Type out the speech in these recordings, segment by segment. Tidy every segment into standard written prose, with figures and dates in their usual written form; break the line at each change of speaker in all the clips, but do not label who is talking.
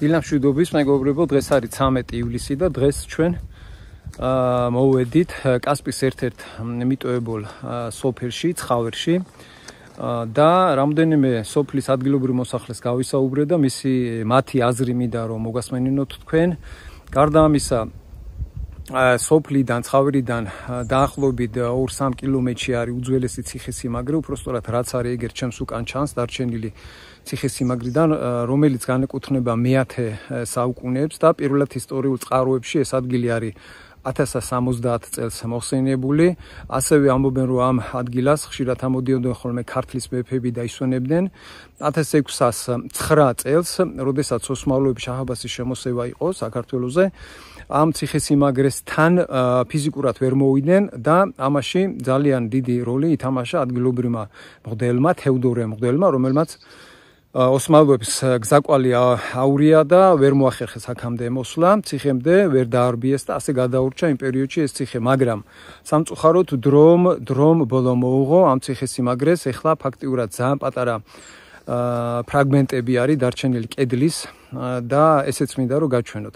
დილამშვიდობის მეგობრებო, დღეს არის 13 ივლისი და დღეს ჩვენ მოვედით კასპის ერთ-ერთ მიტოვებულ სოფელში, ცხავერში და რამდენიმე სოფლის ადგილობრივ მოსახლეს გავისაუბრე და მათი აზრი მინდა რომ მოგასმენინოთ თქვენ. გარდა ამისა, სოფლიდან, ცხავერიდან დაახლოებით 2-3 კილომეტრში არის უძველესი ციხესიმაგრე, უпростоრად რაც არის ეგერ ჩემს უკან ჩანს დარჩენილი ციხესიმაგრიდან, რომელიც განეკუთვნება მე-10 საუკუნეებს და პირველად ისტორიულ წყაროებში ეს ადგილი არის 1070 წელს მოხსენიებული. ასევე ამბობენ, რომ ამ ადგილას ხშირად ამოდიოდნენ ხოლმე ქართლის მეფეები და ისვენებდნენ. 1609 წელს, როდესაც ოსმალოების შაჰ-აბასის შემოსევა იყო საქართველოზე, ამ ციხესიმაგრესთან ფიზიკურად ვერ მოვიდნენ და ამაში ძალიან დიდი როლი ითამაშა ადგილობრივმა მღვდელმა, თევდორე მღვდელმა, რომელმაც ოსმალოებს გზაკვალი აურია და ვერ მოახერხეს აქამდე მოსვლა, ციხემდე ვერ დაარბიეს და ასე გადაურჩა იმ პერიოდში ეს ციხე, მაგრამ სამწუხაროდ დრომ ბოლო მოუღო ამ ციხესიმაგრეს. ეხლა ფაქტიურად ძალიან პატარა ფრაგმენტები არის დარჩენილი კედლის და ესეც მინდა რომ გაჩვენოთ.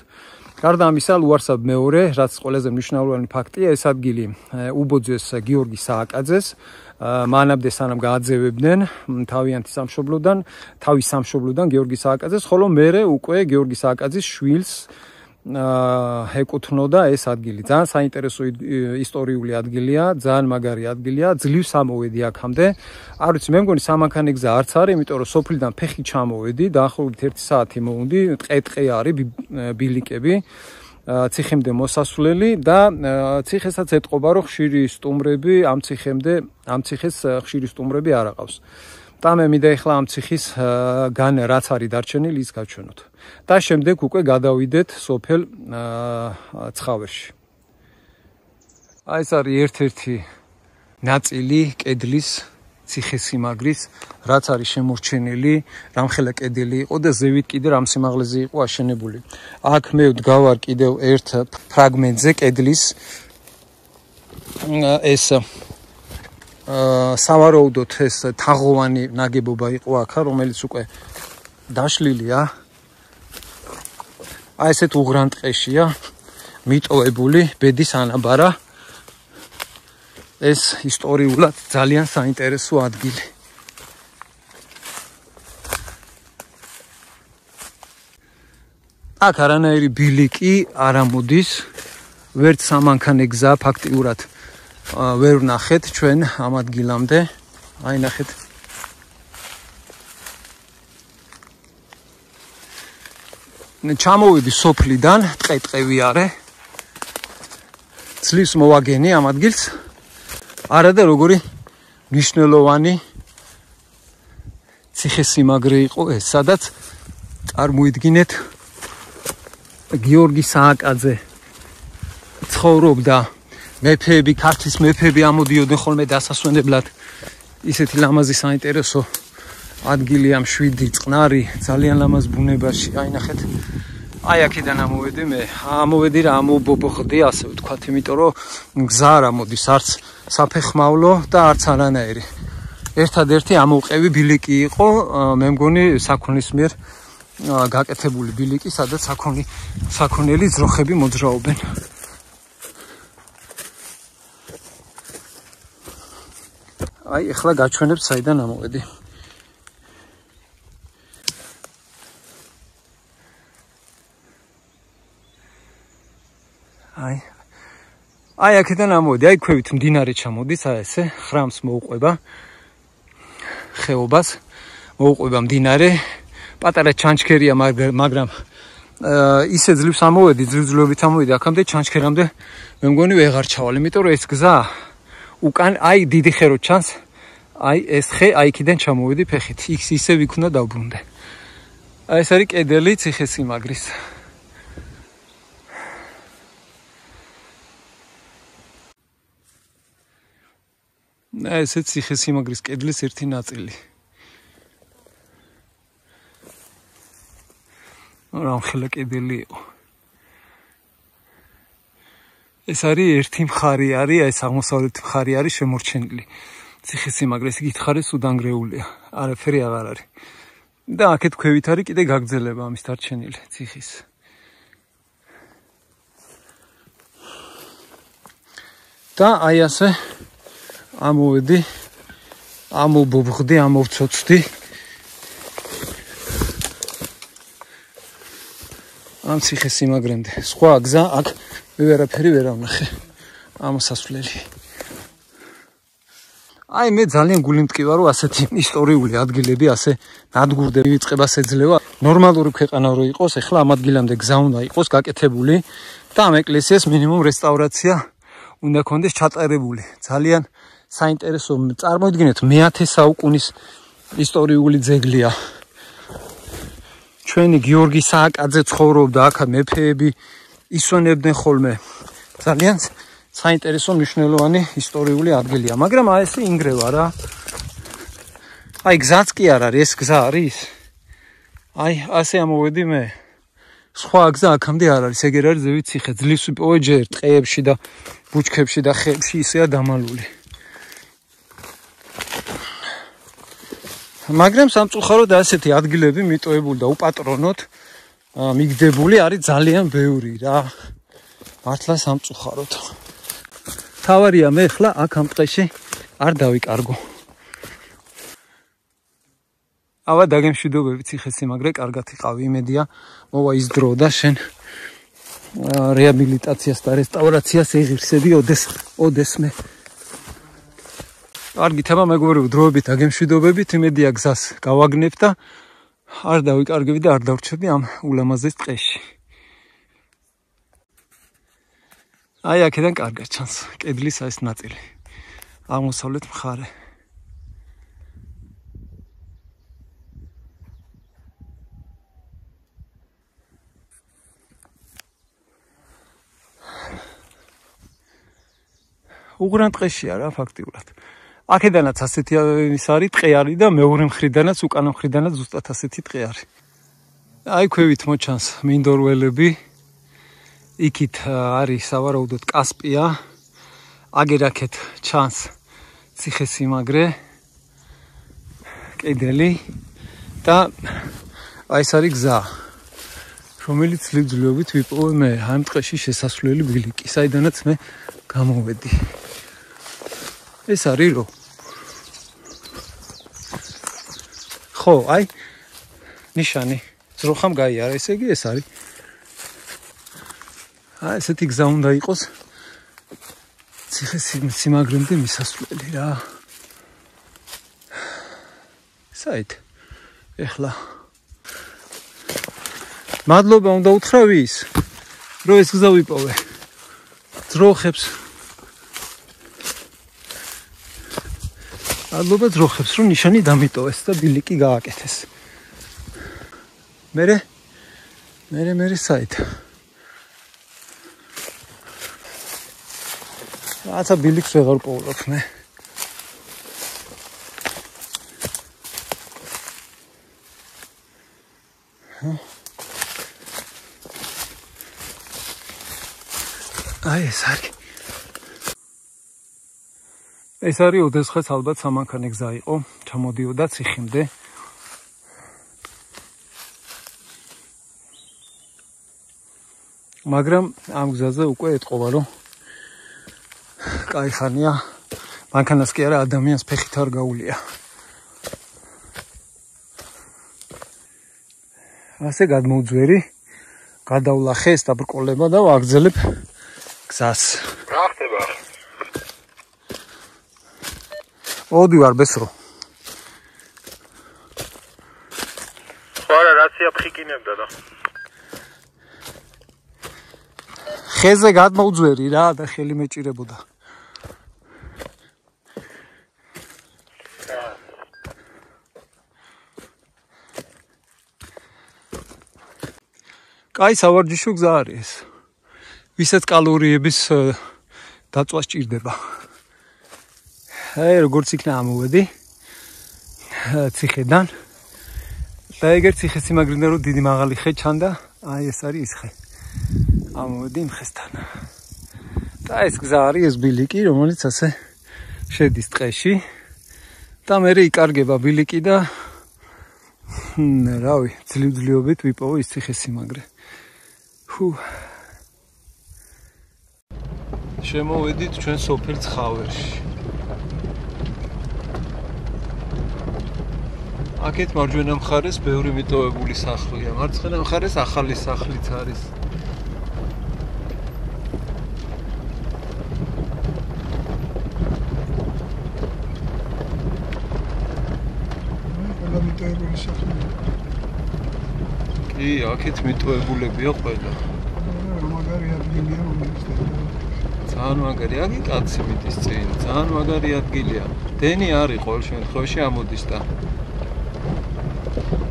გარდა ამისა, ლუარსაბ მეორე, რაც ყველაზე მნიშვნელოვანი ფაქტია, ეს ადგილი უბოძეს გიორგი სააკაძეს, მანამდე სანამ გააძევებდნენ თავის სამშობლოდან გიორგი სააკაძეს, ხოლო მერე უკვე გიორგი სააკაძის შვილს ეკუთვნოდა ეს ადგილი. ძალიან საინტერესო ისტორიული ადგილია, ძალიან მაგარი ადგილია, ძლივს ამოვედი აქამდე. არ ვიცი, მე მგონი სამანქანე გზა არც არის, იმიტომ რომ სოფლიდან ფეხი ჩამოვედი, დაახლოებით 1 საათი მოვუნდი, ტყე არის, ბილიკები, ციხემდე მოსასვლელი და ციხესაც ეტყობა, რომ ხშირი სტუმრები ამ ციხეს ხშირი სტუმრები არ აყავს. და მე მინდა ეხლა ამ ციხის რაც არის დარჩენილი ის გაჩვენოთ. და შემდეგ უკვე გადავიდეთ სოფელ ცხავერში. ეს არის ერთ-ერთი ნაწილი კედლის ციხესიმაგრის, რაც არის შემორჩენილი, რამხელა კედელი იყო და ზევით კიდე რამ სიმაღლეზე იყო აშენებული. აქ მე ვდგავარ კიდევ ერთ ფრაგმენტზე კედლის, ეს სავარაუდოდ ეს თაღოვანი ნაგებობა იყო აქა, რომელიც უკვე დაშლილია. აი ესეთ უღრან ტყეშია მიტოვებული ბედის ანაბარა. ეს ისტორიულად ძალიან საინტერესო ადგილი. აქ არანაირი ბილიკი არ ამოდის, ვერც სამანქანე გზა ფაქტიურად ვერ ვნახეთ ჩვენ ამ ადგილამდე. აი ნახეთ. ჩამოვედი სოფლიდან, ტყე-ტყევი არის. ძლივს მოვაგენი ამ ადგილს. არა და როგორი მნიშვნელოვანი ციხესიმაგრე იყო ეს, სადაც წარმოიდგინეთ გიორგი სააკაძე ცხოვრობდა. მეფეები, ქართლის მეფეები ამოდიოდნენ ხოლმე დასასვენებლად. ისეთი ლამაზი საინტერესო ადგილია, 7 წყნარი, ძალიან ლამაზ ბუნებაში. აი ნახეთ. აი აქედან ამოვედი რა ამობობოხდი, ასე ვთქვათ, იმიტომ რომ გზა არ ამოდის, არც საფეხმავლო და არც არანაირი. ერთადერთი ამოვყევი ბილიკი იყო, მე მგონი საქონლის მიერ გაკეთებული ბილიკი, სადაც საქონელი ძროხები მოძრაობენ. აი ეხლა გაჩვენებ საიდან ამოვედი. აი აქედან ამოვედი, აი ქვევით მდინარე ჩამოდის, აი ესე ხრამს მოუყვება, ხეობას მოუყვება მდინარე, პატარა ჩანჩქერია, მაგრამ ისე ძლივს ამოვედი, ძლივებით ამოვედი, აქამდე ჩანჩქერამდე მე მგონი ვეღარ ჩავალ, იმიტომ რომ ეს გზა უკან აი დიდი ხერო ჩანს, აი ეს ხე, აი იქიდან ჩამოვედი ფეხით, ისე ვიქნა დავბრუნდე. აი ეს არის კედელი ციხესიმაგრის. ესეც ციხესიმაგრის კედლის ერთი ნაწილი. რამხელა კედელი იყო. ეს არის ერთი მხარი არის, ეს აღმოსავლეთი მხარი არის შემორჩენილი. ციხესიმაგრე, ესე გითხარეს უდანგრეულია. არაფერი აღარ არის. და აქეთ ქვევით არის კიდე გაგრძელება ამის დარჩენილი ციხის. და აი ასე ამოვედი, ამობობხდი, ამოვცოცდი ამ ციხესიმაგრემდე. სხვა გზა აქ მე ვერაფერი ვერ ავნახე ამოსასვლელი. აი მე ძალიან გულიმტკი ვარ, რომ ასეთი ისტორიული ადგილები ასე ნადგურდები ვიწყებას ეძლევა. ნორმალური ქვეყანა რო იყოს, ეხლა ამ ადგილამდე გზა უნდა იყოს გაკეთებული და ამ ეკლესიას მინიმუმ რესტავრაცია უნდა კონდეს ჩატარებული. ძალიან საინტერესო, წარმოიდგინეთ, მე-10 საუკუნის ისტორიული ძეგლია. ჩვენი გიორგი სააკაძე ცხოვრობდა აქ, მეფეები ისვენებდნენ ხოლმე. ძალიან საინტერესო მნიშვნელოვანი ისტორიული ადგილია, მაგრამ აი ესე ინგრევა რა. აი გზაც კი არ არის, ეს გზა არის. აი ასე ამოვედი მე. სხვა გზა აქამდე არ არის, ეგერ არის ზევით ციხე, ძლივს ვიპოვე ჯერ ტყეებში და ბუჩქებში და ხეებში ისეა დამალული. მაგრამ სამწუხაროდ ასეთი ადგილები მიტოვებული და უპატრონოდ მიგდებული არის ძალიან ბევრი რა. მართლა სამწუხაროდ. თავარია მე ხლა აქ ამ ტყეში არ დავიკარგო. ავა დაგემშვიდობები ციხესიმაგრე, კარგად იყავი, იმედია მოვა ის დრო და შენ რეაბილიტაციას და რესტავრაციას ეღირსები ოდესმე. კარგი თემა მეგობრებო, დროებით დაგემშვიდობებით, იმედია გზას გავაგნებ და არ დავიკარგები და არ დავრჩები ამ ულამაზეს ტყეში. აი აქედან კარგად ჩანს კედლის ეს ნაწილი. აღმოსავლეთ მხარე. უღრან ტყეშია რა ფაქტიურად. აქედანაც ასეთი ის არის ტყე არის და მეორე მხრიდანაც უკანა მხრიდანაც ზუსტად ასეთი ტყე არის. აი ქვევით მოჩანს მინდორველები. იქით არის სავარაუდოდ კასპია. აგერაკეთ ჩანს ციხესიმაგრე. კედელი და აი ეს არის გზა, რომელიც ძლივებით ვიპოვე მე ამ ტყეში შესასვლელი ბილიკი, საიდანაც მე გამოვედი. ეს არის რო. ხო, აი ნიშანი ძროხამ გაიარა, ესე იგი ეს არის. აი ესეთი გზა უნდა იყოს ციხესიმაგრემდე მისასვლელი რა. საით ეხლა მადლობა უნდა უთხრა ვის, რომ ეს გზა ვიპოვე. ძროხებს მადლობა ძროხებს, რომ ნიშანი დამიტოვეს და ბილიკი გააკეთეს. მერე საით. რაცა ბილიკს ვეღარ პოულობ მე. აი ეს არის. ეს არის ოდესღაც ალბათ სამანქანე გზა იყო, ჩამოდიოდა ციხემდე. მაგრამ ამ გზაზე უკვე ეტყობა, რომ კაი ხანია, მანქანას კი არა, ადამიანს ფეხით არ გაუვლია. ასე გადმოვძვერი, გადავლახე ეს დაბრკოლება და ვაგრძელებ გზას.
რა ხდება?
ოდივარ ბესრო.
ხარა რაცია ფხიკინებდა და
ხეზე გადმოვძვერი რა და ხელი მეჭირებოდა. კაი სავარჯიშო გზა არის ეს. ვისაც კალორიების დაწვა სჭირდება. აი როგორც იქნა ამოვედი ციხედან. და ეგერ ციხესიმაგრიდან რომ დიდი მაღალი ხე ჩანდა, აი ეს არის ის ხე. ამოვედი იმ ხესთან. და ეს გზა არის ეს ბილიკი, რომელიც ასე შედის ტყეში. და მე იკარგება ბილიკი და რავი, ძლივდლიობით ვიპოვო ის ციხესიმაგრე. შემოვედით ჩვენ სოფელ ცხავერში. აქეთ მარჯვენა მხარეს ბევრი მიტოვებული სახლია. მარცხენა მხარეს ახალი სახლიც არის.
მიტოვებული სახლია.
კი, აქეთ მიტოვებულებია ყველა.
მაგარი ადგილია უნივერსიტეტი.
ძალიან მაგარი, აგი კაცი მიდის წინ, ძალიან მაგარი ადგილია. დენი არის ყოველ შემთხვევაში ამოდის და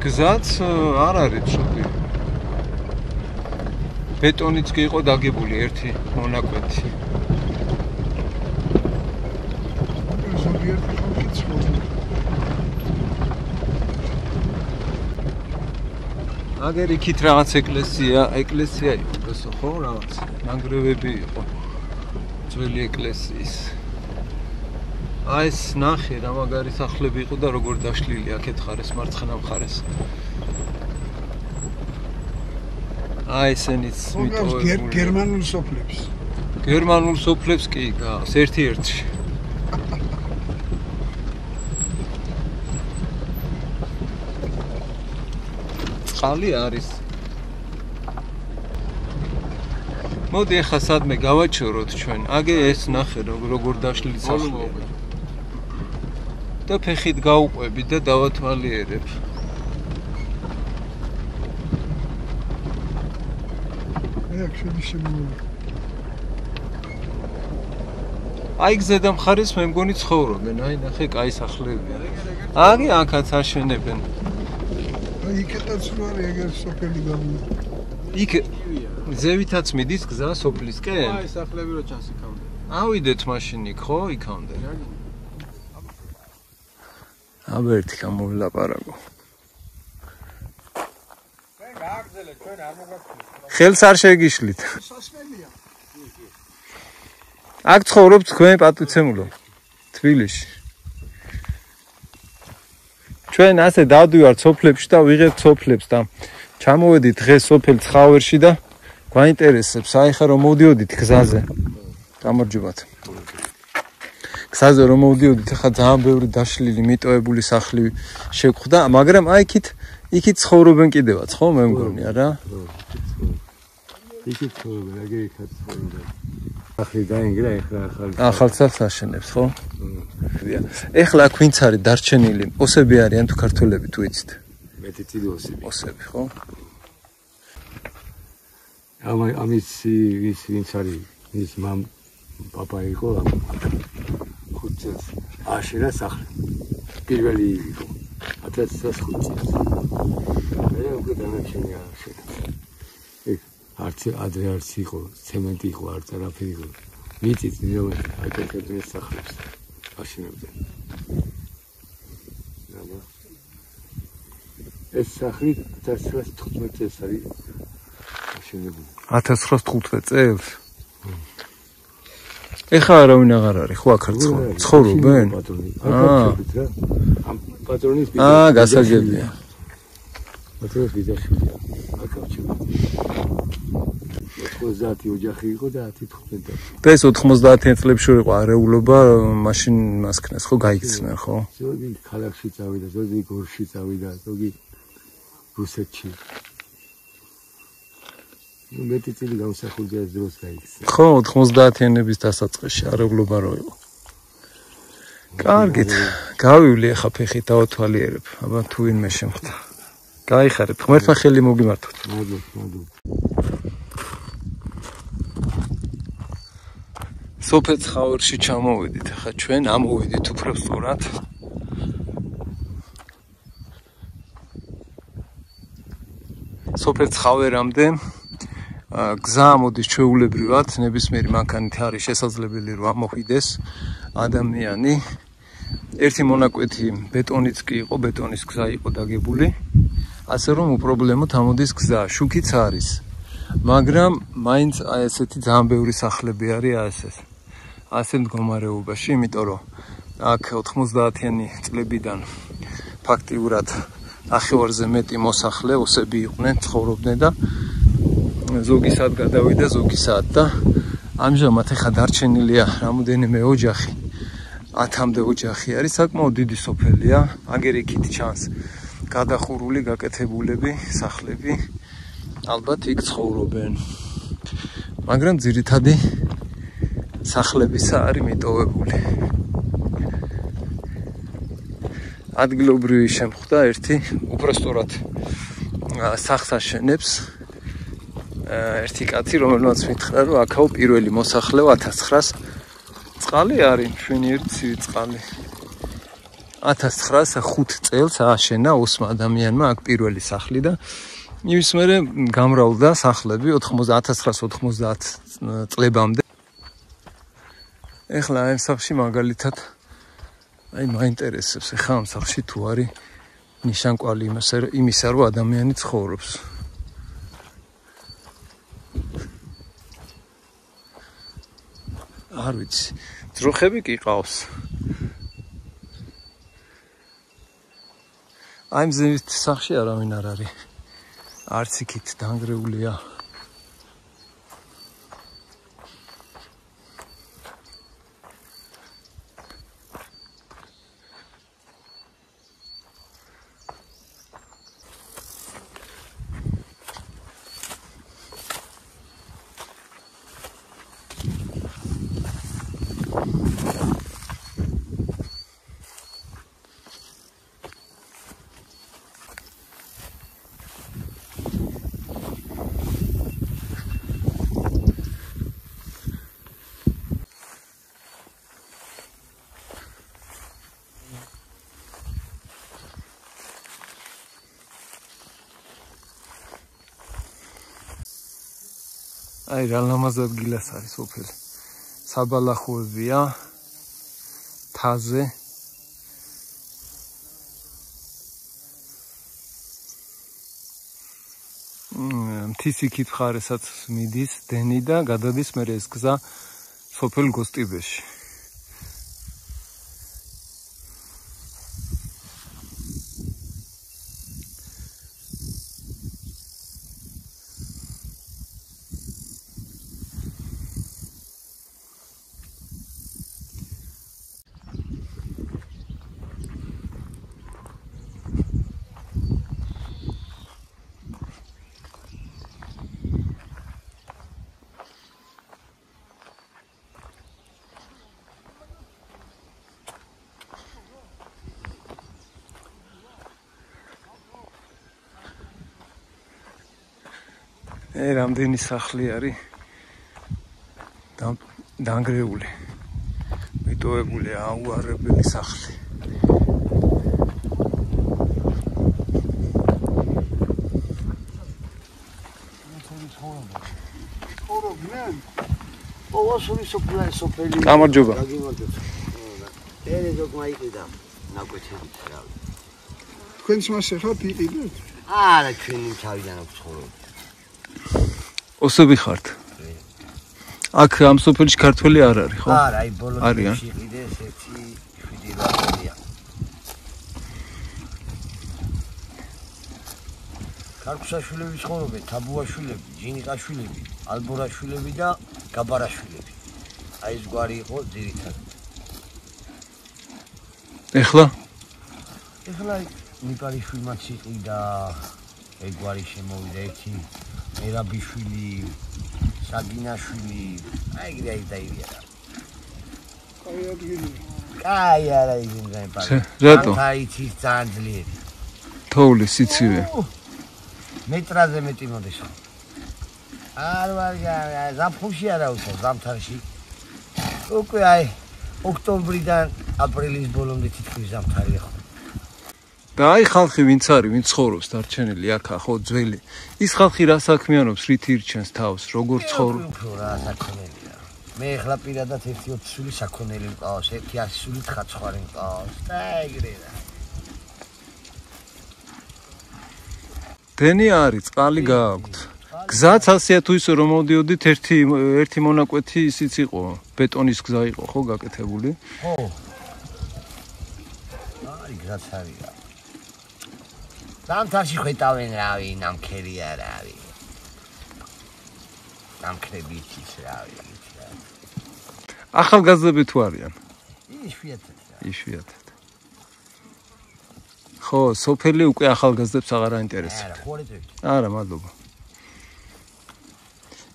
გზაც არ არის ცუდი. ბეტონიც კი იყო დაგებული ერთი მონაკვეთი.
ზოგიერთი ხალხი ცხოვრობს.
აგერ იქით რაღაც ეკლესია იყო, ესო ხო, რაღაც ნანგრევები იყო. ძველი ეკლესიის. აი ეს ნახე რა მაგარი სახლები იყო და როგორ დაშლილი აქეთ ხარეს მარცხენა მხარეს. აი ესენიც მიტოვებული.
გერმანულ სოფლებს.
გერმანულ სოფლებს კი გავს ერთ-ერთში. წყალი არის. მოდი ახლა სადმე გავაჩოროთ ჩვენ. აგე ეს ნახე როგორ დაშლილი სახლია. და ფეხით გავუყვები და დავათვალიერებ.
აქ შემოვა.
აი გზედა მხარეს მე მგონი ცხოვრობენ. აი ნახე, კაი სახლებია. აგი აქაც აშენებენ.
აი იქეთაც რა არის ეგერ სოფელი გამო.
იქ ზევითაც მიდის გზა სოფლისკენ?
აი სახლები რო ჩანს იქამდე.
ავიდეთ მაშინ იქ ხო, იქამდე. აბა ერთი გამოვილაპარაკო.
ჩვენ გააგზელეთ, ჩვენ არ მოგაქვთ.
ხელს არ შეგიშლით.
სასმელია.
აქ ცხოვრობთ თქვენ პატუცემულო თბილისში. ჩვენ ასე დავდივართ სოფლებში და ვიღებთ სოფლებს და ჩამოვედით დღეს სოფელ ცხავერში და გვაინტერესებს აი ხა რომ მოვდიოდით გზაზე. გამარჯობათ. გზაზე რომ მოვდიოდით ახლა ძალიან ბევრი დაშლილი მიტოვებული სახლი შეგხვდა, მაგრამ აი იქით ცხოვრობენ კიდევაც, ხო მე მგონი, არა?
იქით ცხოვრობენ, აგერ იქაც ცხოვრობენ. ახლა დაინგრა ახლა
ახალ სახლს აშენებს, ხო? ეხლა აქ ვინც არის დარჩენილი? ოსები არიან თუ ქართველები თუ იცით?
მეტიცილი ოსები.
ოსები, ხო?
ამის ვინც არის, ის მამ პაპა იყო ამ 5 წელს აშენა სახლი. პირველი იყო 1905 წელს. მე უკვე დანარჩენია აშენა. ადრე არც იყო, ცემენტი იყო, არც არაფერი იყო. მიწით ნირავენ აკეთებდნენ სახლებს. აშენებდნენ. ეს სახლი 1915 წელს არის აშენებული.
1915 წელს? ეხლა არავინ აღარ არის, ხო აქ არ ცხოვრობენ?
ამ პატრონის
გასაგებია.
პატრონის ბიძაშვილია. აკავშირა. 90 ოჯახი იყო და 10-15.
და ეს 90-იან წლებში რო იყო არეულობა, მაშინ მასქნეს ხო გაიქცნენ, ხო?
ზოგი ქალაქში წავიდა, ზოგი გორში წავიდა, ზოგი რუსეთში. მეტი წილი გამოსახულია ეს დროს გაიქცნენ.
ხო, 90-იანების დასაწყისში არეულობა რო იყო. კარგით, გავივლი ახლა ფეხით დავათვალიერებ, აბა თუ ვინმე შემხვდა. გაიხარეთ, ღმერთმა ხელი მოგიმართოთ.
მადლობა.
სოფელ ცხავერში ჩამოვედით, ახლა ჩვენ ამოვედით უფრო სწორად. სოფელ ცხავერამდე გზა მოდის ჩვეულებრივად, ნებისმიერი მანქანით არის შესაძლებელი რომ ამოხვიდეს ადამიანი. ერთი მონაკვეთი ბეტონიც კი იყო, ბეტონის გზა იყო დაგებული. ასე რომ უპრობლემოდ ამოდის გზა, შუქიც არის. მაგრამ მაინც აი ესეთი ძალიან ბევრი სახლები არის ასე მდგომარეობაში, იმიტომ რომ აქ 90-იანი წლებიდან ფაქტიურად ნახევარზე მეტი მოსახლე ოსები იყვნენ, ცხოვრობდნენ და ზოგი საათ გადავიდა, ზოგი საათ და ამჟამად ეხა დარჩენილია რამოდენიმე ოჯახი. 10-მდე ოჯახი არის, საკმაოდ დიდი სოფელია, აგერ იქით ჩანს გადახურული, გაკეთებულები, სახლები, ალბათ იქ ცხოვრობენ. მაგრამ ძირითადი სახლებისა არის მიტოვებული. ადგილობრივი შემხვდა ერთი, უბრალოდ სახლს აშენებს ერთი კაცი, რომელმაც მითხრა, რომ აქაო პირველი მოსახლე 1900 წყალი არის, მშვენიერი ცივი წყალი. 1905 წელს ააშენა ოსმა ადამიანმა აქ პირველი სახლი და იმის მერე გამრავლდა სახლები 1990 წლებამდე. ეხლა ამ სახლში მაგალითად აი მაინტერესებს, ეხლა ამ სახლში თუ არის ნიშანკვალი იმისა, რომ ადამიანი ცხოვრობს. არ ვიცი, ძროხები კი ყავს. აი მზით სახლში არავინ არ არის. არც იქით დანგრეულია. აი რა ლამაზ ადგილას არის სოფელი. საბალახოებია, თაზე. მთის იქით მხარესაც მიდის დენი და გადადის მერე ეს გზა სოფელ გოსტიბეში. რამდენი სახლი არის დანგრეული, მიტოვებული, აუარებელი სახლი.
ცხოვრობდნენ?
ოვასური სოფელი.
გამარჯობა.
ერე ზოგმაიყიდა ნაკვეთებით რა.
თქვენს მას ახლა იყიდეთ?
არა, ჩვენი თავიდან აქვს ცხოვრობ.
ოსები ხართ? აქ ამ სოფელში ქართველი არ არის, ხო?
არა, აი ბოლოში იყიდეს ერთი 7-8-ია. ქარქუშაშვილები ცხოვრობენ, თაბუაშვილები, ჯინიყაშვილები, ალბორაშვილები და გაბარაშვილები. აი ეს გვარი იყო ძირითადად.
ეხლა
ნიპარიშვილმაც იყიდა, ეგ გვარი შემოვიდა ერთი ერაბიშვილი, საგინაშვილი, აი დაიβია.
აი ადგილი.
აი არა იგინდა პარ.
რატო?
აიცის ძალიან ძლიერი.
თოვლი სიცივე.
მეტრაზე მეტი მოდის. არ ვარ ზაფხულში არა უსო ზამთარში. უკვე აი ოქტომბრიდან აპრილის ბოლომდე თითქმის ზამთარია ხო.
და აი ხალხი ვინც არის, ვინც ცხოვრობს დარჩენილი აქ ხო ძველი. ის ხალხი რა საქმიანობს, რით ირჩენს თავს, როგორ ცხოვრობს?
რა საქონელია. მე ახლა პირადად 1-20 სული საქონელი მყავს, 100 სული თხაცხვარი მყავს. და ეგრე რა.
დენი არის, წყალი გააქვთ. გზაც ასეა თუ ისე რომ მოდიოდით ერთი მონაკვეთი ისიც იყო, ბეტონის გზა იყო ხო გაკეთებული?
ხო. აი გზაც არის. ზამთარში ხვეტავენ რავი, ნამქერია რავი. ნამქრები იცის რავი.
ახალგაზრდები თუ არიან?
იშვიათად.
ხო, სოფელი უკვე ახალგაზრდებს აღარ აინტერესებს. არა, მადლობა.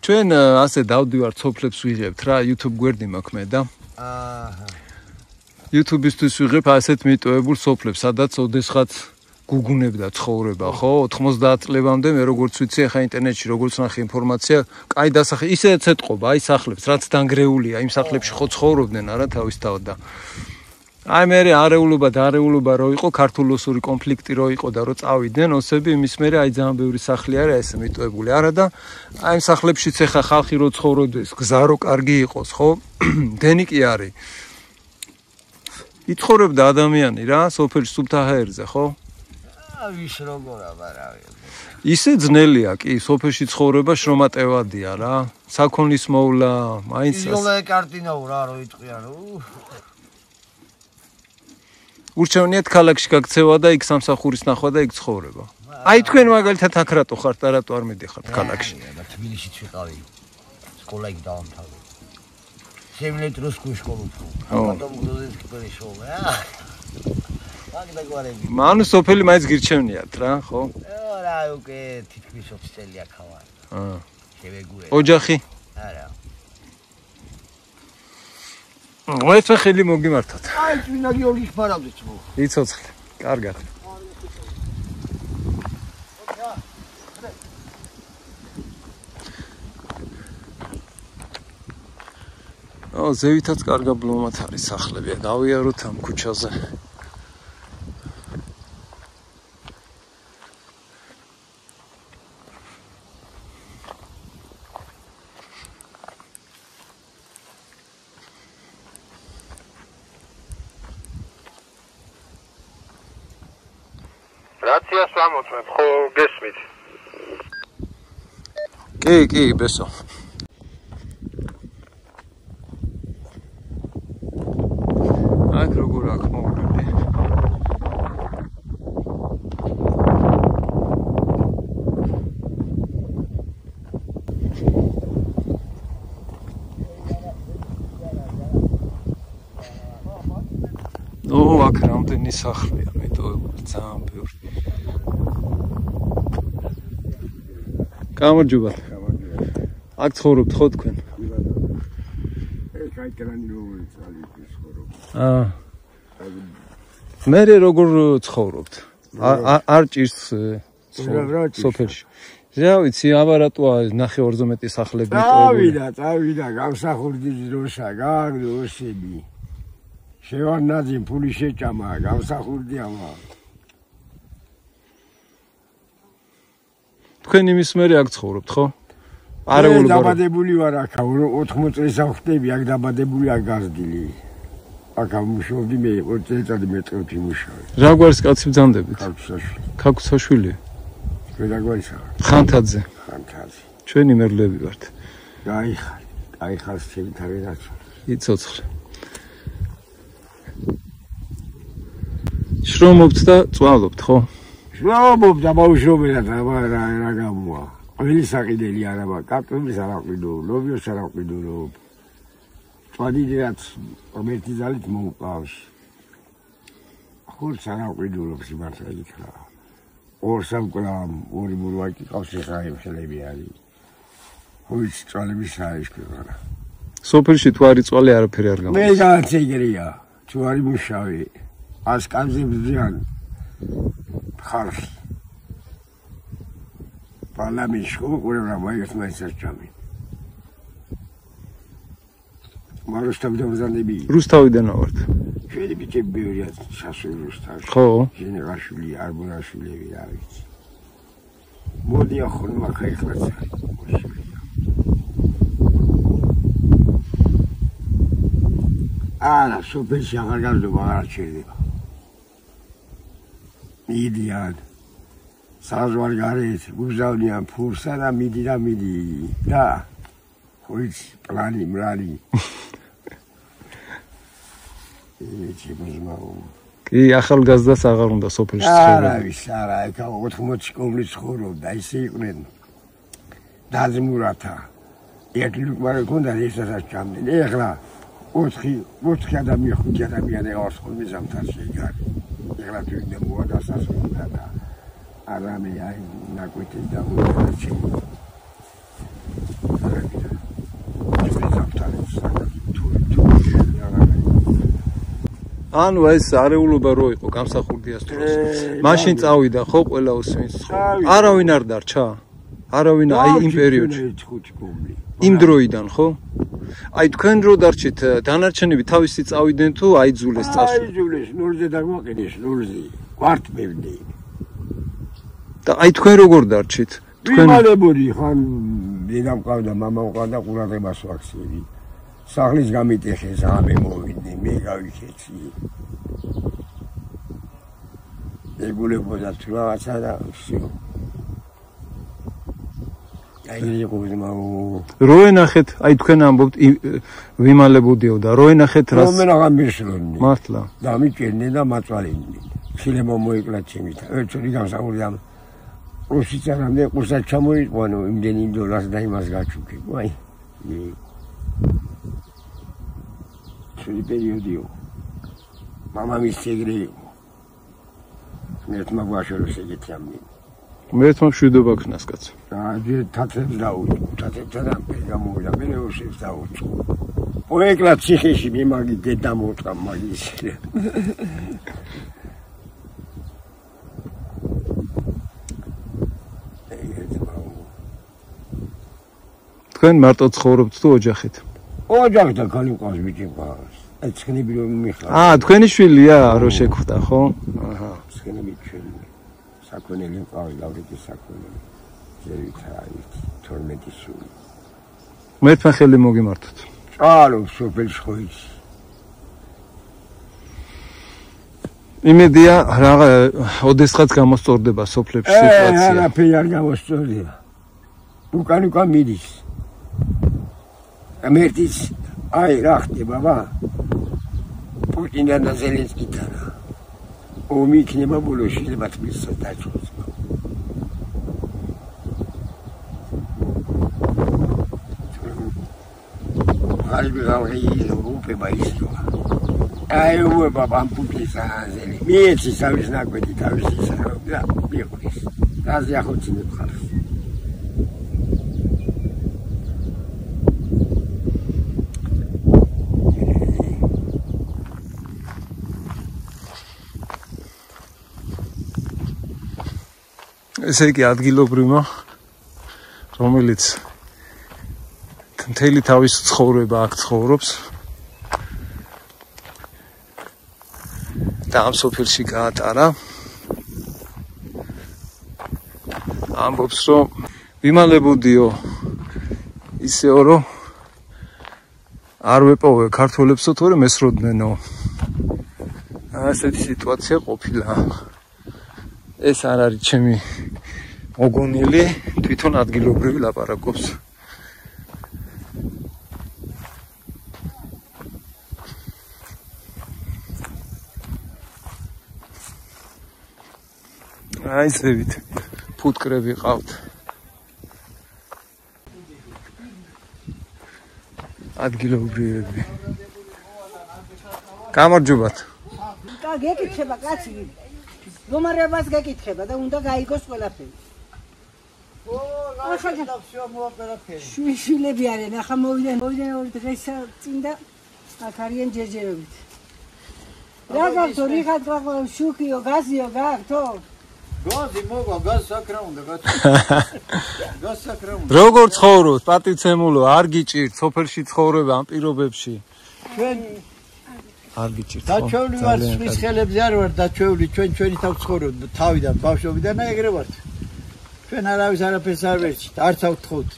ჩვენ ასე დავდივართ სოფლებს ვიღებთ რა, YouTube გვერდი მაქვს მე და YouTube-ისთვის ვიღებ ასეთ მიტოვებულ სოფლებს, სადაც ოდესღაც გუგუნებდა ცხოვრება, ხო? 90 წლებამდე მე როგორც ვიცი, ახლა ინტერნეტში როგორც ნახე ინფორმაცია, კაი დასახე, ისედაც ეთყობა აი სახლებს, რაც დანგრეულია, იმ სახლებში ხო ცხოვრობდნენ არა თავისთავად და აი მე არეულობა და არეულობა რო იყო, ქართულ-ოსური კონფლიქტი რო იყო და რო წავიდნენ ოსები, იმის მერე აი ძალიან ბევრი სახლი არა ესე მიტოვებული არა და აი იმ სახლებშიც ახლა ხალხი რო ცხოვრობდეს, გზა რო კარგი იყოს, ხო? დენი კი არის. იცხოვრებდა ადამიანი რა, სოფელში სუფთაჰაერზე, ხო?
ვის როგორ აბარავი.
ისე ძნელია კი, სოფელში ცხოვრება შრომატევადია რა. საქონლის მოვლა, მაინც
იზოლე კარტინაო რა რო იტყვია რო.
ურჩევნიათ ქალაქში გაქცევა და იქ სამსახურის ნახვა და იქ ცხოვრება. აი თქვენ მაგალითად აქ რატო ხართ და რატო არ მიდიხართ ქალაქში?
თბილისშიც ვიყავი. სკოლა იქ დავამთავრე. 7 ლет русскую школу. Потом грузинский перешел.
მანუ სოფელი მაინც გირჩევნიათ რა, ხო?
რა, უკვე თითქმის 20 წელია ხავარ. შევეგუე.
ოჯახი?
არა.
მოეცვა ხელი მოგიმართოთ.
აი, წინა გიორგის ფარავდით მო.
იცოცხლე. კარგად. ზევითაც კარგაბლომად არის სახლები. დავიაროთ ამ ქუჩაზე.
რაციას ვამოწმებ, ხო გესმით?
კი, ბესო. აქ როგორ აქ მოვლები? აქ რამდენი სახლია მიტოვებული, ძალიან ბევრი. გამარჯობა. აქ ცხოვრობთ ხო თქვენ? მე როგორ ცხოვრობთ? არ ჭირს სოფელში. რა ვიცი, აბარატოა ნახე 2-ზე მეტი სახლები მიტოვებული.
წავიდა, გამსახურდის დროშა, გააგდო ოსები. შევანაძიმ ფული შეჭამა, გამსახურდი ამა.
თქვენ იმის მერე აქ ცხოვრობთ, ხო? არეულობა.
დაბადებული ვარ აქ, 80 წელს ავხდები, აქ დაბადებული აქ გაზრდილი. აქ მუშაობდი მე 20 წელიწადი მეტყევთ იმუშავე.
რა გვარის კაცი ბრძანდებით? ქაკუსაშვილი.
პედაგოგისა.
ხანთაძე.
ხანთაძე.
ჩვენი მერლები ვართ.
გაიხარს ჩემი თავიდაც.
იცოცხლე. შრომობთ და წვალობთ, ხო?
შრომობ და ბავშვობერად რა გამოა. ყველი საყიდელი არა მაქვს, კარტოლის არ აყიდო, ლობიოს არ აყიდო. წვადიდაც ერთი ძალით მოუყავს. ხურს არ აყიდულობს იმართლა იქა. 2-3 გრამ, 2 მურვაკი ყავს ეხა ხელები არის. ხუის წვალების არის ქვეყანა.
სოფელში თუ არის წვალი არაფერი არ გამოდის.
მე განცეგერია, თუ არის მუშავი. ასკანზე ბზიან ხარს. პარლამენტში ყურებდა მაინც ჩამი. მარუსთავიდან ვზანდები.
რუსთავიდან ვართ.
ჩვენი ბიჭები ბევრია სასული რუსთავში.
ხო.
ჟენერაშვილი, არბონაშვილები რა ვიცი. მოდი ახლა მაგაიხლაც. არა, სოფელში აღარ გავდობა, აღარ ჩერდება. მიდიან. საზღვარ გარეთ გუზავნიან ფურსა და მიდი. და ხოიც პლანი მრალი.
კი, ახალგაზრდას აღარ უნდა სოფელში
არა, ეხა 80 კომლი ცხოვრობდა, ისე იყვნენ დაძმურათა. ერთი ლუკმარი ქონდა ესაც ჭამდნენ. ეხლა 4 ადამიანი 5 ადამიანი ავსხოლმე ზამთარში იგარი. ეხლა თვითონ მოადასასრულდა და არამე აი ნაკვეთის დამოუკიდებლად
ანუ ეს არეულობა რო იყო გამსახურდიას დროს. მაშინ წავიდა ხო ყველა ოსმის ხო? არავინ არ დარჩა? არავინ აი იმ პერიოდში. იმ დროიდან ხო? აი თქვენ რო დარჩით დანარჩენები თავისი წავიდნენ თუ აიძულეს წასვლა?
აიძულეს, ნულზე დაგმოყენეს, ნულზე. კვარტმევდი.
და აი თქვენ როგორ დარჩით?
თქვენ მალებოდი ხან დედა მყავდა, მამა მყავდა, ყურადღებას ვაქცევი. სახლის გამიტეხეს, ამე მოვიდნენ, მე გავიქეცი. ეგულებოდა თუ რაღაცა და всё. აი
რო ენახეთ, აი თქვენ ამბობთ ვიმალებოდიო და რო ენახეთ რას
მე რა მისლონი.
მართლა.
და მიჭერდნენ და მაწვალინდნენ. ხილემო მოიკლა ჩემით. ერთული გამსახურდა რუსიც არამდე ყურსაც ჩამოიყვანო იმდენი დოლარს და იმას გაჩუქე. აი. შენი პერიოდიო. მამამის ეგრე იყო. მერტმა გვაშოროს ეგეთი ამბი.
მერტმა მშვიდობა ქნას კაცო.
და თათებს დაუწყო, თათებთან გამოვიდა, მე როშებს დაუწყო. პოეკლა ციხეში მე მაგი დედა მოტყა მაგის. თქვენ მარტო ცხოვრობთ თუ ოჯახით? ოჯახი და ქალი მყავს, ბიჭი მყავს. აი ცხნები რომ მიხარ.
თქვენი შვილია რო შეგხვდა, ხო?
აჰა, ცხნები ჩვენი. საკონელი მყავს, ლავრენტის საკონელი. ზევითაი 12 სული.
მერტმა ხელი მოგიმართოთ.
ჭალო სოფელში ხო ის.
იმედია რაღა ოდესღაც გამოსწორდება სოფლებში სიტუაცია.
არაფერი არ გამოსწორდება. უკან მიდის. ამერტის აი რა ხდება ბაბა. პუტინთან და ზელენსკითან. ომი იქნება ბოლოს შეიძლება თბილისსაც დაჭროს. აი ბიღავი რუპე მაისო. აი უე ბაბა პუტინს აზელი. მიეცი სავის ნაკვეთი თავისი საერთოდ მიყვრის. გაზი ახოცინებ ხარს.
ესე იგი ადგილობრივმა რომელიც მთელი თავის ცხოვრება აქ ცხოვრობს და ამ სოფელში გაატარა ამბობს რომ ვიმალებოდიო ისეო რომ არ ვეპოვე ქართველებსო თორემ ესროდნენ ასეთი სიტუაცია ყოფილა ეს არ არის ჩემი მოგონილი თვითონ ადგილობრივი ლაპარაკობს აი ზევით ფუტკრები ყავთ ადგილობრივები გამარჯობათ
გეკითხება კაცი რომარებას გეკითხება და უნდა გაიგოს ყველაფერი შვილები არიან ახლა მოვიდნენ 2 დღეს წინ და აქ არიან ჯერჯერობით რა გაქვთ რიხათ შუქიო გაზიო გაქვთო
გაზი მოგვა გაზ საკრა უნდა გაზ საკრა უნდა
როგორ ცხოვრობთ პატიცემულო არ გიჭირთ სოფელში ცხოვრება ამ პირობებში
ჩვენ
არ გიჭირთ
დაჩეული ვარ სხვის ხელებზე არ ვარ დაჩეული ჩვენი თავ ცხოვრობთ თავიდან ბავშვობიდან და ეგრე ვართ ჩვენ არავის არაფერს არ ვერჩით არც ავთხოვთ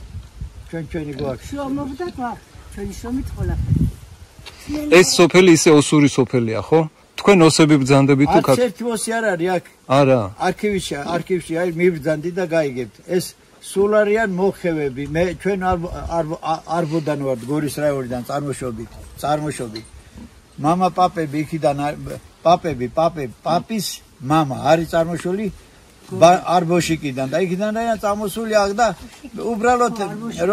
ჩვენი გვაქვს
შრომობდათ ვარ ჩვენი შრომით ყველაფერი
ეს სოფელი ისე ოსური სოფელია ხო თქვენ ოსები ბრძანდებით თუ
არც ერთი ოსი არ არის აქ
არა
არქივში აი მიბრძანდი და გაიგებთ ეს სულ არიან მოხევები მე ჩვენ არბოდან ვართ გორის რაიონიდან წარმოშობით მამა პაპები იქიდან პაპის мама არის წარმოშული არბოშიკიდან და იქიდან და წამოსული აქ და უბრალოდ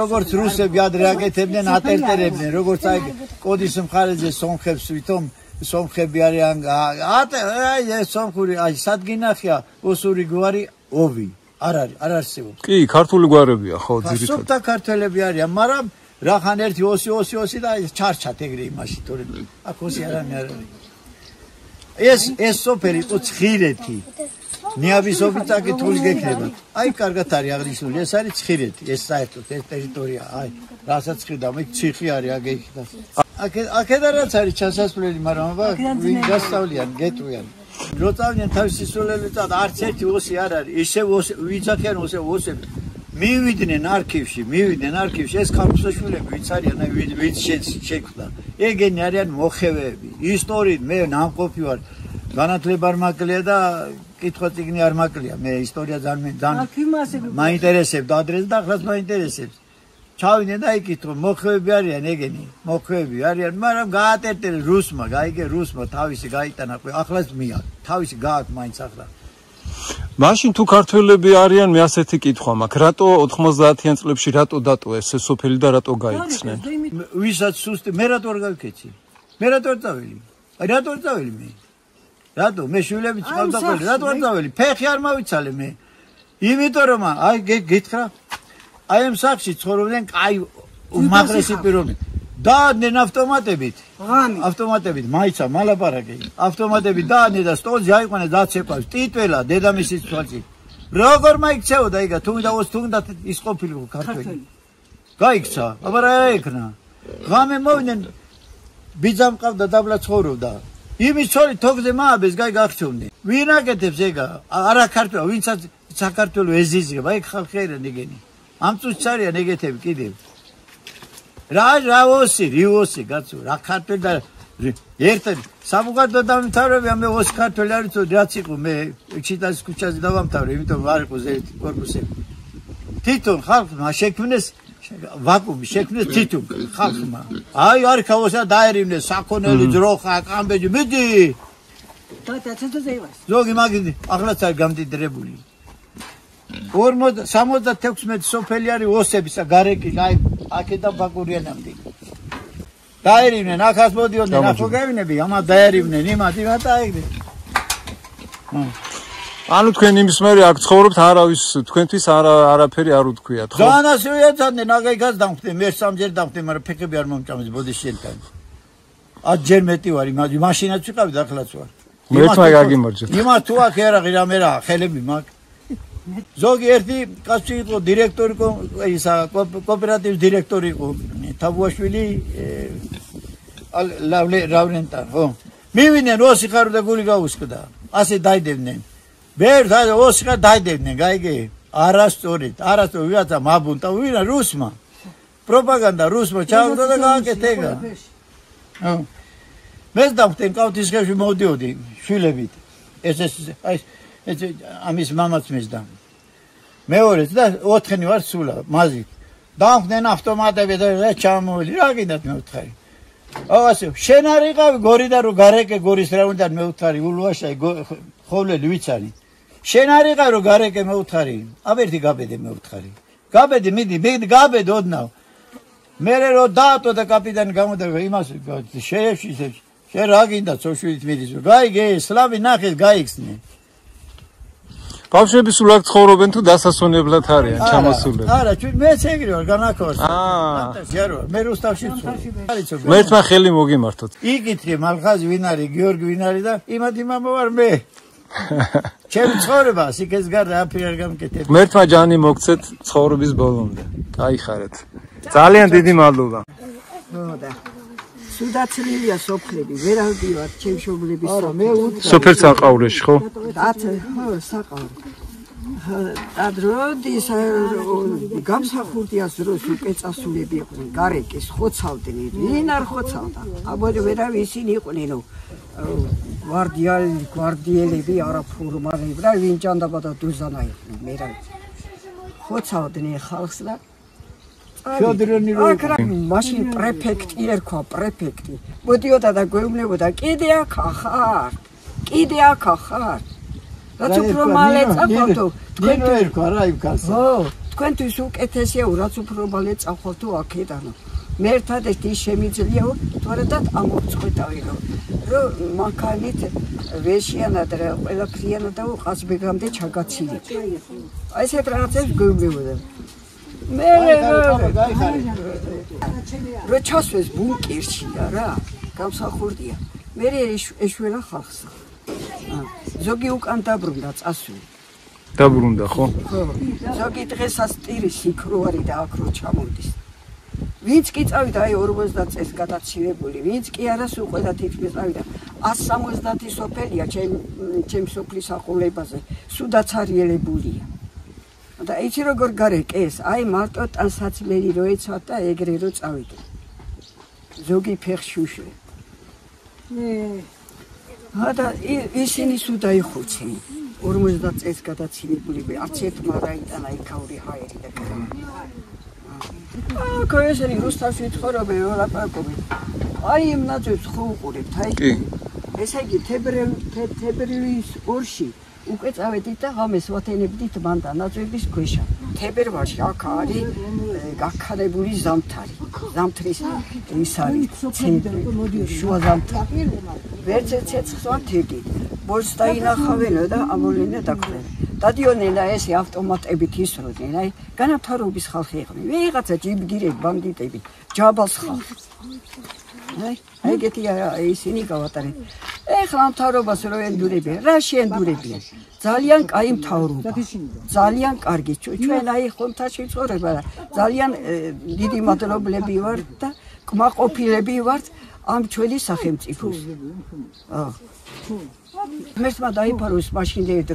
როგორც რუსები ადრე აკეთებდნენ ატერტერებდნენ როგორც აი კოდის მხარეზე სომხებს ვითომ სომხები არიან აი სომხური აი სადგინახია ოსური გვარი ოვი არ არსებობს
კი ქართული გვარებია ხო ძირითადად
სოფთა ქართველები არიან მაგრამ რახან ერთი ოსი და ჩარჩათ ეგრე იმაში თორე აქ ოსი არ არის ეს სოფელი იყო ცხირეთი ნიაბის ოფიცაკი თული გექნება აი კარგად არის აღნიშნული ეს არის ცხირეთი ეს საერთოდ ეს ტერიტორია აი რასაც ცხირდა მე ციხი არის აგ ეხიდა აქედან რაც არის ჩასასვლელი მაგრამ ვინ გასწავლიან გეტყვიან რო წავდნენ თავის სისულელით და არც ერთი ოსი არ არის ისე ვიძახიან ოსები მივიდნენ არქივში ეს ქართულშვილები ვიც არიან აი ვიც შექმნა ეგენი არიან მოხევეები ისტორიით მე ნამყოფი ვარ განათლება არ მაკლია და კითხვა წიგნი არ მაკლია მე ისტორია ძალიან მაინტერესებდა ადრეს და ახლაც მაინტერესებს ჩავიდნენ და იკითხო მოხევები არიან ეგენი მოხევები არიან მაგრამ გაატერტერეს რუსმა გაიგე რუსმა თავისი გაიტანა ახლაც მია თავისი გააკ მაინც ახლა
მაშინ თუ ქართველები არიან მე ასეთი კითხვა მაქვს რატო 90-იან წლებში რატო დატოეს ეს სოფელი და რატო გაიცნენ
ვისაც სუსტი მე რატო არ გავიქეცი მე რატო არ წაველი მე რატო მე შვილები წავდა ყველი რატო არ წაველი ფეხი არ მავიცალე მე იმიტომ რომ აი გითხრა აი ამ სახში ცხოვრობდნენ კაი უმაღლესი პიროვნები დაადნენ ავტომატებით მაიცა მალაპარაკე ავტომატებით დაადნენ და სტოლზე აიყვანეს დაცეკვავს ტიტველა დედამისის თვალწინ როგორ მაიქცეოდა იგა თუნდაც ის ყოფილიყო ქართველი გაიქცა აბა რა ეკნა ღამე მოვიდნენ ბიძა მყავდა დაბლა ცხოვრობდა იმის ცოლი თოგზე მააბეს გაი გახჩოვნდნენ ვინ აკეთებს ეგა არა ქართველი ვინცაც საქართველოს ეზიზება ეგ ხალხი არიან ეგენი ამ წუთს არიან ეგეთები კიდევ რა ოსი გაცო რა ქართველი და ერთად სამუხატო დამთავრებია მე ოს ქართველი არ ვიცოდი რაც იყო მე ჩიტალის ქუჩაზე დავამთავრე იმიტომ არ იყო ზეთი კორპუსები თვითონ ხალხმა შექმნეს ვაკუუმი შექმნეს თვითონ ხალხმა აი არ ქავოსა დაერინეს საკონელი ძროხა კამბეჯი მიდი ზოგი მაგინი ახლაც არის გამდიდრებული 76 სოფელი არის ოსებისა გარეკი აი აქედან ბაკურიანამდე დაერინენ ახაც მოდიოდნენ ახოგევინები ამა დაერინენ იმათ აიგდე
ანუ თქვენ იმის მერე აქ ცხოვრობთ არავის თქვენთვის არაფერი არ უთქვიათ ხო
განასვია ძადნენ აგай გаз დამხდე მე სამჯერ დამხდე მაგრამ ფეხები არ მომჭამეს ბოდიშენთან 10 ჯერ მეტი ვარ მაშინაც ვიყავი და ახლაც ვარ
მერტმა გაგიმარჯვეთ
იმათ თუ აქ ერაღი რამე რა ხელები მაქვს ზოგი ერთი კაცი იყო დირექტორი ისა კოოპერატივის დირექტორი იყო თაბუაშვილი ლავრენტა ხო მივიდნენ ოსი ხარო და გული გაუსკდა ასე დაიდებდნენ ვერ ოსი ხარ დაიდებდნენ გაიგე არასწორით ვიღაცა მაბუნტა ვინა რუსმა პროპაგანდა რუსმა ჩავდა და გააკეთეგა ხო მე დავხდენ კავთის ხევში მოვდიოდი შვილებით ეს ამის მამაც მისდა მეორეც და 4-ნი ვარ სულა მაზი დავხდნენ ავტომატები და ჩამოვილი რა გინდათ მე ვთხარი ასე შენ არ იყავი გორი და რო გარეკე გორის რა უნდა მე ვთხარი ულუაშა ხოვლელი ვიც არის შენ არ იყავი რო გარეკე მე ვთხარი აბერტი გაბედე მე ვთხარი გაბედი მიდი გაბედე ოდნავ მე რო დაატო და კაპიტანი გამოდა იმას შეეშისებს შენ რა გინდა ცოშვილით მიდის გაიგე სლავი ნახეს გაიქცნე
ბავშვები სულ აქ ცხოვრობენ თუ დასასვენებლად არიან ჩამოსულები
არა მეც ეგრე ვარ განახორს მე რუსთავში ვცხოვრობ
მერტმა ხელი მოგიმართოთ
იკითხე მალხაზი ვინ არის გიორგი ვინ არის და იმათი მამა ვარ მე ჩემ ცხოვრება სიკეს გარდა აფერი არ გამკეთებ
მერტმა ჯანი მოგცეთ ცხოვრების ბოლომდე გაიხარეთ ძალიან დიდი მადლობა
და სუდაცლილია სოფლები ვერავდივარ ჩემშობლების
სოფელს აყავრეში ხო
საყავრო ადროდის გამსახურდიას დროს უკეცასულები იყვნენ გარეკის ხოცავდნენ ვინ არ ხოცავდა აბოლო ვერავი ისინი იყვნენ გვარდიელები არაფორმალები რა ვინ ჭანდაბა და დუზანა იყვნენ მე რა ხოცავდნენ ხალხს და მაშინ პრეფექტი ერქვა პრეფექტი მოდიოდა და გვეუბნებოდა კიდე აქ ახარ კიდე აქ ხარ? რაც უფრო მალე წახვალთო,
თქვენ ერქვა რა იმ კაცს.
ხო, თქვენთვის უკეთესია რაც უფრო მალე წახვალთო აქედანო. მე ერთადერთი ის შემიძლია თორედად ამოვწყვეტავი რომ მანქანით ვეშიანად რა ყველაფრიანად და ყაზბეგამდე ჩაგაცილებ. აი ესეთ რაღაცებს გვეუბნებოდა. მე რო ჩასვეს ბუნკერში რა გამსახურდია. მე ეშველა ხალხსა. ზოგი უკან დაბრუნდა წასული.
დაბრუნდა ხო?
ხო. ზოგი დღესაც ტირის იქ რო არის და აქ რო ჩამონდის. ვინც კი წავიდა აი 50 წელს გადაცილებული, ვინც კი არა სულ ყველა თითქმის წავიდა. 170 სოფელია ჩემს სოფლის ახურებაზე, სუდაც არიელებულია. და იცი როგორ გარეკეს, აი მარტო ტანსაცმელი რო ეცვა და ეგრე რო წავიდა. ზოგი ფეხშუშე. და ისინი სულ დაიხუცენ. 50 წელს გადაცილებული, არც ერთმა არ აიტანა იქაური ჰაერი და ქოესერი რუსთავში ცხოვრობენ ლაპარაკობენ. აი იმ ნაძვებს ხო უყურებთ, აი.
კი.
ესე იგი თებერვლის ორში უკვე წავედით და ღამეს ვათენებდით მანდა ნაძვების ქვეშა. თებერვალში აქ არის გაქარებული ზამთარი. ზამთრის ის არის ცენტრი, შუა ზამთარი. ვერც ცეცხლს ვათებდით. ბოლს დაინახავენო და ამოვლენა დაქვენა. დადიონენ და ესე ავტომატებით ისროდნენ, აი, განათარობის ხალხი იყვნენ. ვიღაცა ჯიბგირები, ბანდიტები, ჯაბალს ხალხი. აი, ეგეთი ისინი გავატარეთ. ეხლა მთავრობას რო ენდურებიან, რა შეენდურებიან? ძალიან კაი მთავრობა. ძალიან კარგი. ჩვენ აი ხომთაში ცხოვრება და ძალიან დიდი მადლობლები ვართ და კმაყოფილები ვართ ამ ჩვენი სახელმწიფოს. მერტმა დაიფაროს მაშინდელი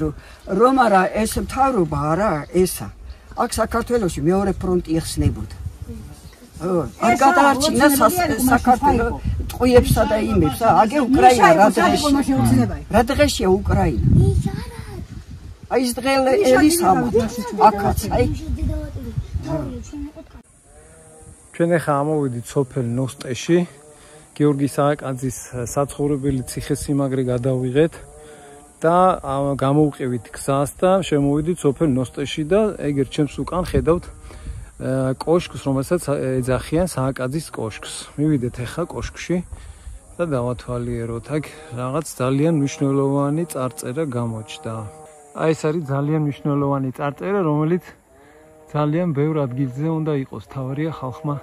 რომ არა ეს მთავრობა არა ესა. აქ საქართველოში მეორე ფრონტი იხსნებოდა. არ გადაარჩინა საქართველოს ტყუებსა და იმებს, აგე უკრაინა რა დღეშია უკრაინა. აი ეს დღელი ელისამა აქაც აი
ჩვენ ახლა ამოვიდით სოფელ ნოსტეში. გიორგი სააკაძის საცხოვრებელი ციხესიმაგრე გადავიღეთ და გამოვყივით გზას და შემოვიდით სოფელ ნოსტეში და ეგერ ჩემს უკან ხედავთ კოშკს, რომელსაც ეძახიან სააკაძის კოშკს. მივიდეთ ახლა კოშკში და დავათვალიეროთ აქ რაღაც ძალიან მნიშვნელოვანი წარწერა გამოჩნდა. აი ეს არის ძალიან მნიშვნელოვანი წარწერა, რომელიც ძალიან ბევრ ადგილზე უნდა იყოს, თავარია ხალხმა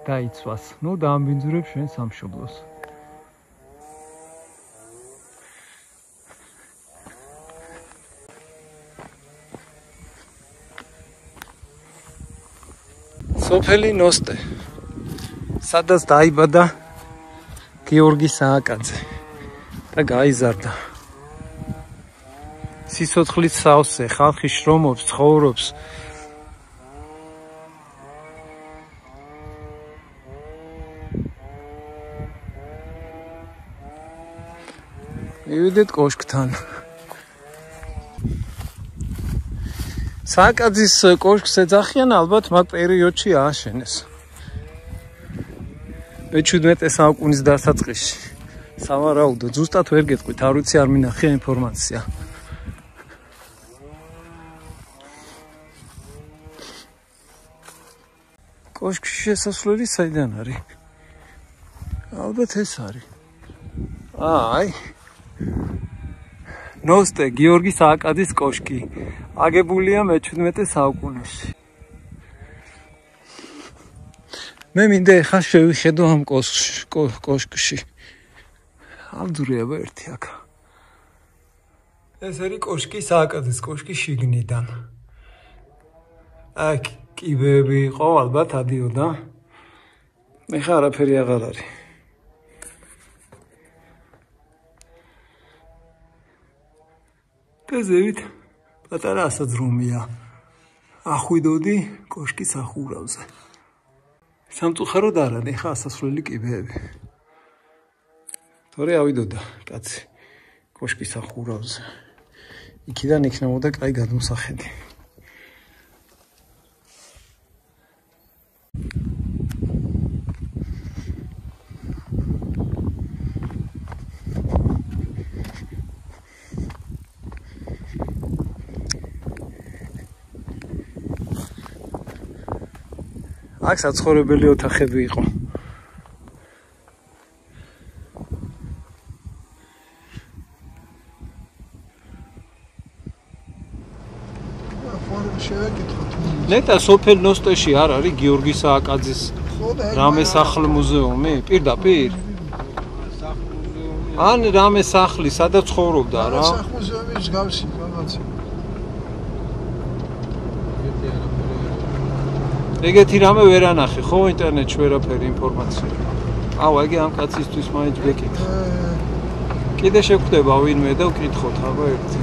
დაიცვას. ნუ დაამბინძურებ ჩვენ სამშობლოს. სოფელი ნოსტე. სადაც დაიბადა გიორგი სააკაძე და გაიზარდა. სიცოცხლის სავსე, ხალხი შრომობს, ცხოვრობს. მივიდეთ კოშკთან. სააკაძის კოშკს ეძახიან, ალბათ მაგ პერიოდში ააშენეს. მე-17 საუკუნის დასაწყისში. სავარაუდო, ზუსტად ვერ გეტყვით, არ ვიცი, არ მინახია ინფორმაცია. კოშკში შესასვლელი საიდან არის? ალბათ ეს არის. აი ნოსტე გიორგი სააკაძის კოშკი აგებულია მე-17 საუკუნეში. მე მინდა ახლა შევიხედო ამ კოშკში. აბძურება ერთი აქ. ეს არის კოშკი, სააკაძის კოშკი შიგნიდან. აქ კიბეები იყო, ალბათ ადიოდა. მე ხა არაფერი აღარ არის. და ზევით პატარა ასაძრომია. ახვიდოდი კოშკის ახურავზე. სამწუხაროდ არ არის ხა ასასვლელი კიბეები. თორე ავიდოდა კაცი კოშკის ახურავზე. იქიდან იქნებოდა კაი გადმოსახედი. აქ საცხოვრებელი ოთახები იყო. ნეტა სოფელ ნოსტეში არ არის გიორგი სააკაძის რამე სახლ მუზეუმი? პირდაპირ? ან რამე სახლი, სადაც ცხოვრობდა რა?
სახლ მუზეუმის გავსი, რაღაცა.
ეგეთი რამე ვერ ანახე, ხო ინტერნეტში ვერაფერი ინფორმაცია. აუ, ეგე ამ კაცისთვის მაინც ვეკითხე. კიდე შეგხვდება ვინმე და ვკითხოთ აბა ერთი.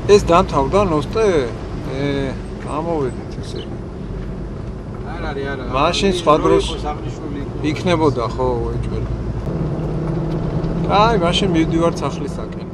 ეს დამთავრდა ნოსტე? ამოვედით ესე. არ არის. მაშინ სხვა დროს იქნებოდა ხო ეჭველი. აი, მაშინ მივდივართ სახლისაკენ.